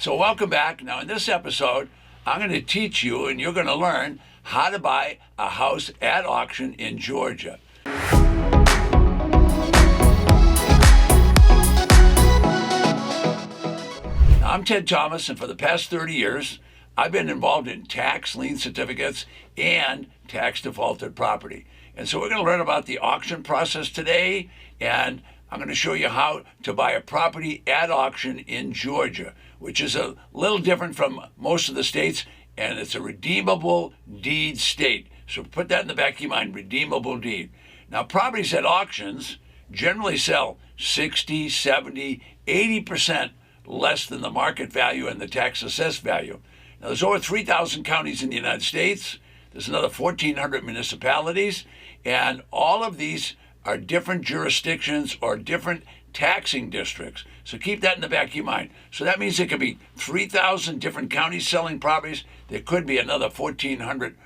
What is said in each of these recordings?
So welcome back. Now in this episode, I'm going to teach you and you're going to learn how to buy a house at auction in Georgia. Now, I'm Ted Thomas, and for the past 30 years, I've been involved in tax lien certificates and tax defaulted property. And so we're going to learn about the auction process today, and I'm going to show you how to buy a property at auction in Georgia, which is a little different from most of the states, and it's a redeemable deed state. So put that in the back of your mind, redeemable deed. Now, properties at auctions generally sell 60, 70, 80% less than the market value and the tax assessed value. Now, there's over 3,000 counties in the United States. There's another 1,400 municipalities, and all of these are different jurisdictions or different taxing districts. So keep that in the back of your mind. So that means there could be 3,000 different counties selling properties. There could be another 1,400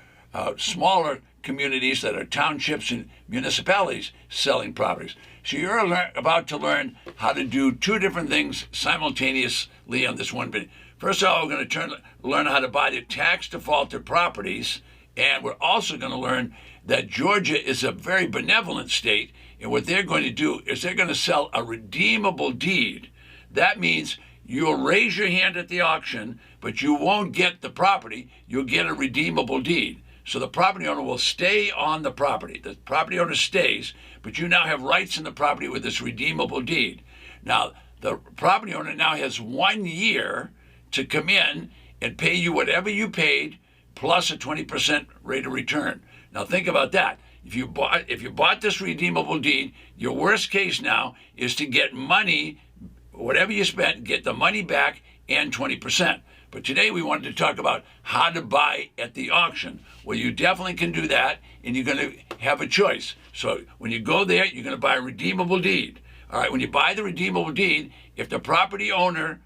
smaller communities that are townships and municipalities selling properties. So you're about to learn how to do two different things simultaneously on this one video. First of all, we're going to learn how to buy the tax defaulted properties, and we're also going to learn that Georgia is a very benevolent state, and what they're going to do is they're going to sell a redeemable deed. That means you'll raise your hand at the auction, but you won't get the property. You'll get a redeemable deed. So the property owner will stay on the property. The property owner stays, but you now have rights in the property with this redeemable deed. Now, the property owner now has 1 year to come in and pay you whatever you paid plus a 20% rate of return. Now think about that. If you bought this redeemable deed, your worst case now is to get money, whatever you spent, get the money back and 20%. But today we wanted to talk about how to buy at the auction. Well, you definitely can do that, and you're going to have a choice. So when you go there, you're going to buy a redeemable deed. All right, when you buy the redeemable deed, if the property owner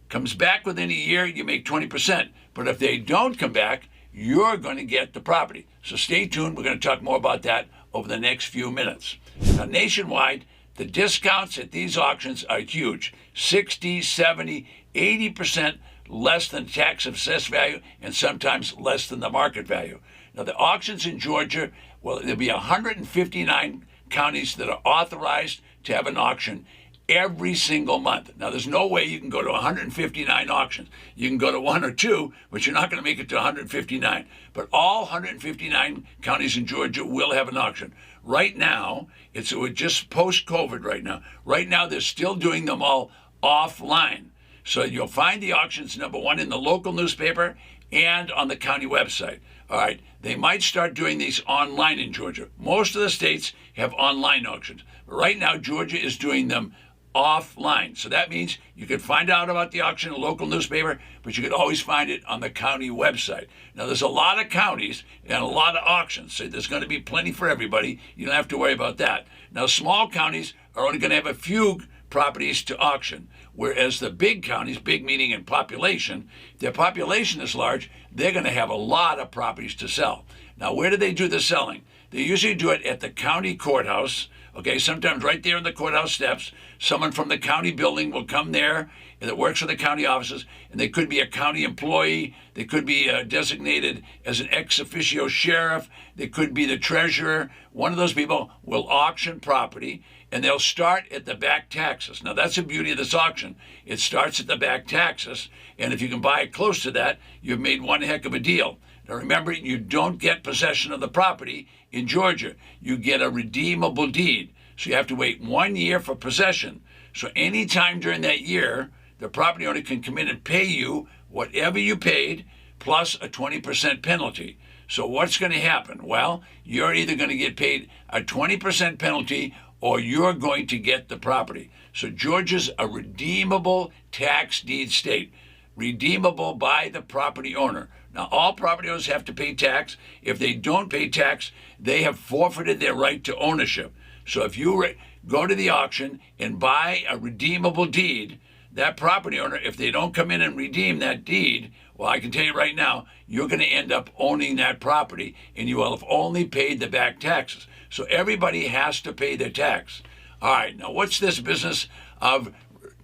comes back within a year, you make 20%. But if they don't come back, you're going to get the property. So stay tuned. We're going to talk more about that over the next few minutes. Now, nationwide, the discounts at these auctions are huge. 60, 70, 80% less than tax assessed value, and sometimes less than the market value. Now, the auctions in Georgia, well, there'll be 159 counties that are authorized to have an auction every single month. Now, there's no way you can go to 159 auctions. You can go to one or two, but you're not going to make it to 159. But all 159 counties in Georgia will have an auction. Right now, we're just post-COVID right now. Right now, they're still doing them all offline. So you'll find the auctions, number one, in the local newspaper and on the county website. All right, they might start doing these online in Georgia. Most of the states have online auctions. But right now, Georgia is doing them offline. So that means you could find out about the auction in a local newspaper, but you could always find it on the county website. Now, there's a lot of counties and a lot of auctions, so there's going to be plenty for everybody. You don't have to worry about that. Now, small counties are only going to have a few properties to auction, whereas the big counties, big meaning in population, if their population is large, they're going to have a lot of properties to sell. Now, where do they do the selling? They usually do it at the county courthouse. Okay, sometimes right there in the courthouse steps, someone from the county building will come there that works for the county offices, and they could be a county employee, they could be designated as an ex officio sheriff, they could be the treasurer. One of those people will auction property, and they'll start at the back taxes. Now, that's the beauty of this auction. It starts at the back taxes, and if you can buy it close to that, you've made one heck of a deal. Now, remember, you don't get possession of the property in Georgia. You get a redeemable deed. So you have to wait 1 year for possession. So any time during that year, the property owner can come in and pay you whatever you paid plus a 20% penalty. So what's going to happen? Well, you're either going to get paid a 20% penalty or you're going to get the property. So Georgia's a redeemable tax deed state, redeemable by the property owner. Now, all property owners have to pay tax. If they don't pay tax, they have forfeited their right to ownership. So if you go to the auction and buy a redeemable deed, that property owner, if they don't come in and redeem that deed, well, I can tell you right now, you're going to end up owning that property, and you will have only paid the back taxes. So everybody has to pay their tax. All right, now what's this business of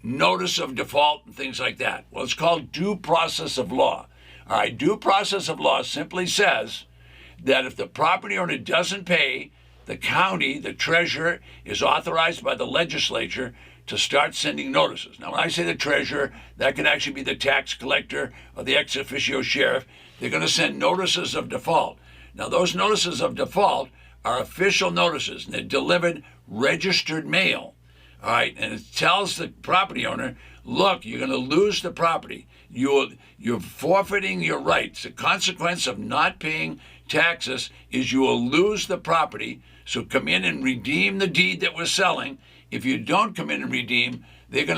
notice of default and things like that. Well, it's called due process of law. All right, due process of law simply says that if the property owner doesn't pay, the county, the treasurer, is authorized by the legislature to start sending notices. Now, when I say the treasurer, that can actually be the tax collector or the ex officio sheriff. They're going to send notices of default. Now, those notices of default are official notices, and they're delivered registered mail. All right, and it tells the property owner, look, you're going to lose the property. You're forfeiting your rights. The consequence of not paying taxes is you will lose the property. So come in and redeem the deed that we're selling. If you don't come in and redeem, the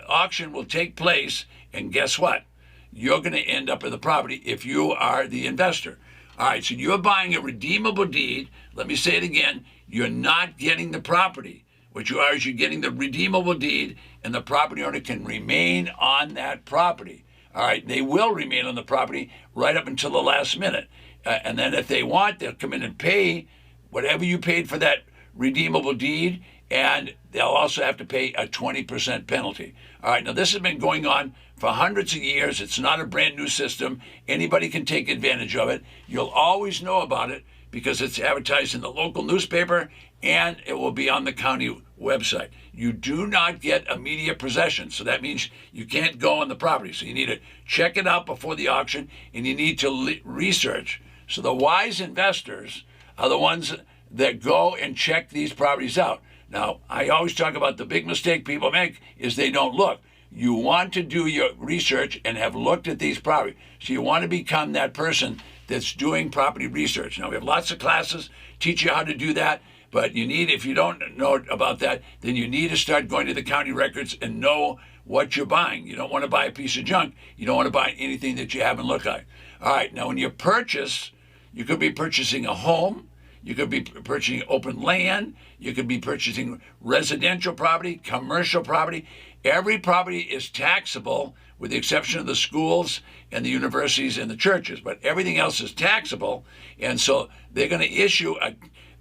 auction will take place, and guess what? You're going to end up with the property if you are the investor. All right, so you're buying a redeemable deed. Let me say it again. You're not getting the property. What you are is you're getting the redeemable deed, and the property owner can remain on that property. All right, they will remain on the property right up until the last minute. And then if they want, they'll come in and pay whatever you paid for that redeemable deed, and they'll also have to pay a 20% penalty. All right, now this has been going on for hundreds of years. It's not a brand new system. Anybody can take advantage of it. You'll always know about it because it's advertised in the local newspaper, and it will be on the county website. You do not get immediate possession, so that means you can't go on the property. So you need to check it out before the auction, and you need to research. So the wise investors are the ones that go and check these properties out. Now, I always talk about the big mistake people make is they don't look. You want to do your research and have looked at these properties. So you want to become that person that's doing property research. Now, we have lots of classes, teach you how to do that, but you need, if you don't know about that, then you need to start going to the county records and know what you're buying. You don't want to buy a piece of junk. You don't want to buy anything that you haven't looked at. All right, now when you purchase, you could be purchasing a home, you could be purchasing open land, you could be purchasing residential property, commercial property. Every property is taxable with the exception of the schools and the universities and the churches, but everything else is taxable. And so they're going to issue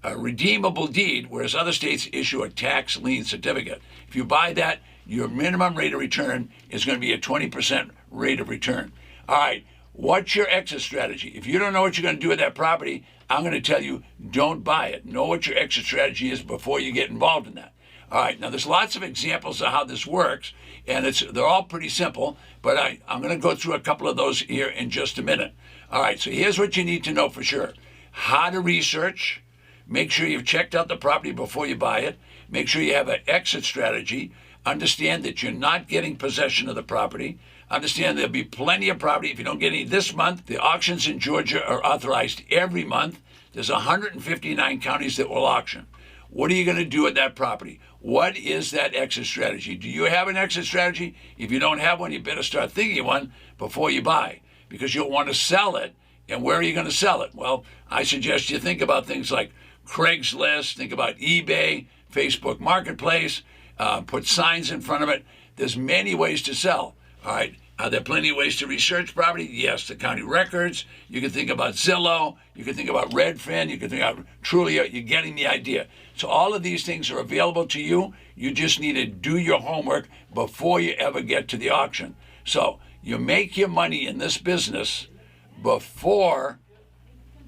a redeemable deed, whereas other states issue a tax lien certificate. If you buy that, your minimum rate of return is going to be a 20% rate of return. All right, what's your exit strategy? If you don't know what you're going to do with that property, I'm going to tell you, don't buy it. Know what your exit strategy is before you get involved in that. All right, now there's lots of examples of how this works, and they're all pretty simple, but I'm going to go through a couple of those here in just a minute. All right, so here's what you need to know for sure. How to research. Make sure you've checked out the property before you buy it. Make sure you have an exit strategy. Understand that you're not getting possession of the property. Understand there'll be plenty of property. If you don't get any this month, the auctions in Georgia are authorized every month. There's 159 counties that will auction. What are you going to do with that property? What is that exit strategy? Do you have an exit strategy? If you don't have one, you better start thinking of one before you buy, because you'll want to sell it. And where are you going to sell it? Well, I suggest you think about things like Craigslist, think about eBay, Facebook Marketplace, put signs in front of it. There's many ways to sell. All right. Are there plenty of ways to research property? Yes, the county records. You can think about Zillow. You can think about Redfin. You can think about Trulia. You're getting the idea. So all of these things are available to you. You just need to do your homework before you ever get to the auction. So you make your money in this business before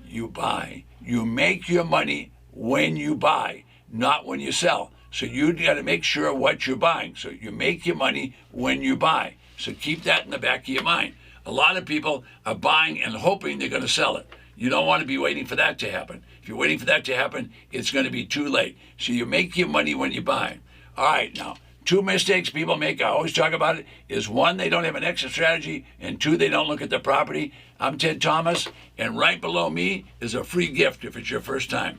you buy. You make your money when you buy, not when you sell. So you got to make sure what you're buying. So you make your money when you buy. So keep that in the back of your mind. A lot of people are buying and hoping they're going to sell it. You don't want to be waiting for that to happen. If you're waiting for that to happen, it's going to be too late. So you make your money when you buy. All right, now, two mistakes people make, I always talk about it, is one, they don't have an exit strategy, and two, they don't look at the property. I'm Ted Thomas, and right below me is a free gift if it's your first time.